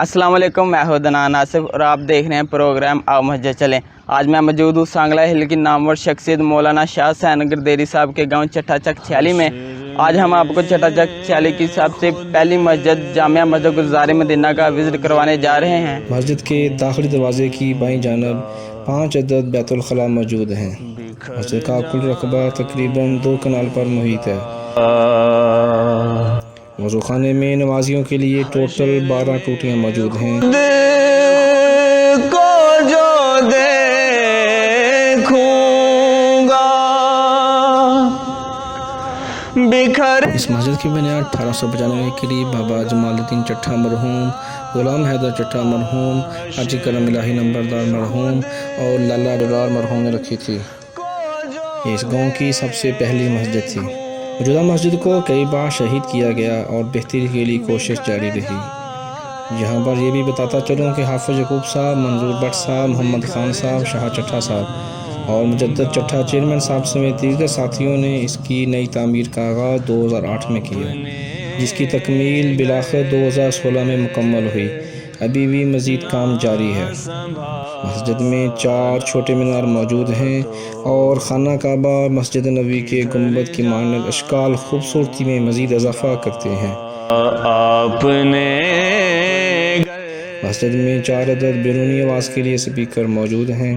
अस्सलाम वालेकुम, मैं हूं अदनान आसिफ और आप देख रहे हैं प्रोग्राम आओ मस्जिद चलें। आज मैं मौजूद हूँ सांगला हिल की नामवर शख्सियत मौलाना शाह हुसैन गरदेरी साहब के गांव चट्टा चक छियाली में। आज हम आपको चट्टा चक छियाली की सबसे पहली मस्जिद जामिया मस्जिद गुलजार मदीना का विजिट करवाने जा रहे हैं। मस्जिद के दाखिली दरवाजे की बाईं जानब 5 अदद बैतुल खला मौजूद हैं। मस्जिद का कुल रकबा तकरीबन 2 कनाल पर मुहित है। वज़ू खाने में नमाजियों के लिए टोटल 12 टूटियाँ मौजूद हैं। इस मस्जिद की बुनियाद 1895 के करीब बाबा जमालुद्दीन चट्टा मरहूम, गुलाम हैदर चट्टा मरहूम, हाजी करम इलाही नंबरदार मरहूम और लाला डरार मरहूम ने रखी थी। ये इस गांव की सबसे पहली मस्जिद थी। मौजूदा मस्जिद को कई बार शहीद किया गया और बेहतरी के लिए कोशिश जारी रही। यहाँ पर यह भी बताता चलूँ कि हाफिज यकूब साहब, मंजूर भट्ट साहब, मोहम्मद खान साहब, शाह चट्टा साहब और मुजद्दद चट्टा चेयरमैन साहब समेत दीगर साथियों ने इसकी नई तामीर का आगाज़ 2008 में किया, जिसकी तकमील बिलाखिर 2016 में मुकम्मल हुई। अभी भी मज़ीद काम जारी है। मस्जिद में 4 छोटे मीनार मौजूद हैं और खाना काबा और मस्जिद नबी के गुंबद की मानद अशकाल खूबसूरती में मज़ीद इजाफ़ा करते हैं। मस्जिद में 4 अदद बैरूनी आवाज़ के लिए स्पीकर मौजूद हैं।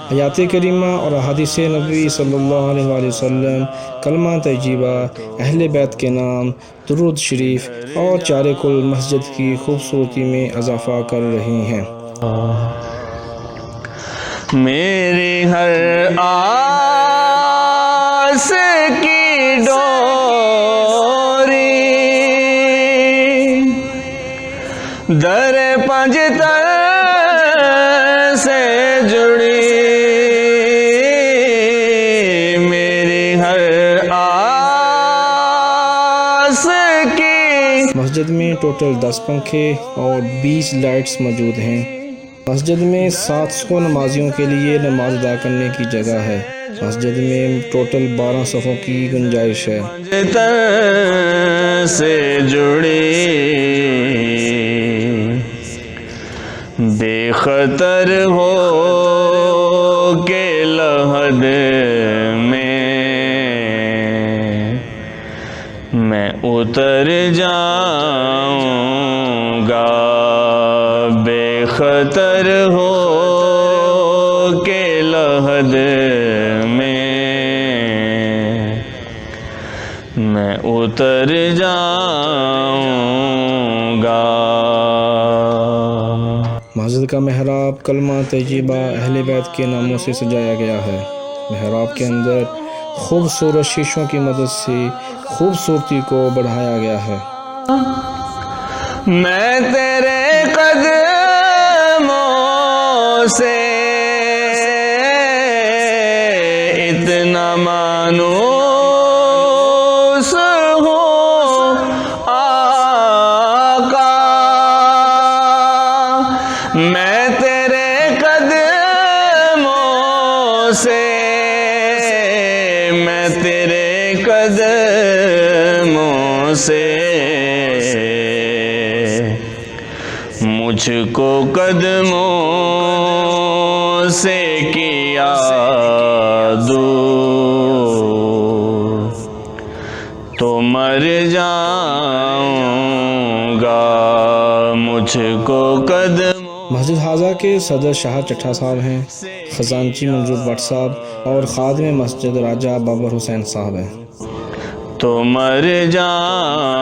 हयात करीमा और हदीस नबी सल्लल्लाहु अलैहि वसल्लम, कलमा तय्यबा, अहले बैत के नाम, दुरूद शरीफ और चारे कुल मस्जिद की खूबसूरती में इजाफ़ा कर रही हैं। मेरी हर आस की डोरी दर पंजतर से जुड़ी, मेरी हर आस की। मस्जिद में टोटल 10 पंखे और 20 लाइट्स मौजूद हैं। मस्जिद में 700 नमाजियों के लिए नमाज अदा करने की जगह है। मस्जिद में टोटल 12 सफ़ों की गुंजाइश है। से जुड़ी बेखतर हो के लहद में मैं उतर जाऊंगा, बेखतर हो के लहद में मैं उतर जाऊंगा। मस्जिद का महराब कलमा तय्यबा अहले बैत के नामों से सजाया गया है। महराब के अंदर खूबसूरत शीशों की मदद से खूबसूरती को बढ़ाया गया है। मैं तेरे कदमों से इतना मानूस हूँ आका, मैं तेरे कदमों से, मैं तेरे कदमों से मुझको कदमों से किया दूर तो मर जाऊंगा, मुझको कदम। मस्जिद हाजा के सदर शाह चट्टा साहब हैं, खजानची मंजूर भट्ट साहब और खादिम मस्जिद राजा बाबर हुसैन साहब हैं। तो मर जाऊंगा।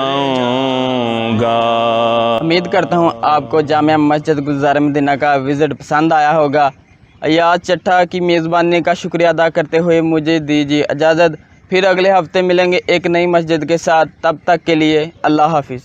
उम्मीद करता हूँ आपको जामिया मस्जिद गुलजार मदीना का विज़िट पसंद आया होगा। अयाज चट्टा की मेज़बानी का शुक्रिया अदा करते हुए मुझे दीजिए इजाज़त। फिर अगले हफ्ते मिलेंगे एक नई मस्जिद के साथ। तब तक के लिए अल्लाह हाफिज़।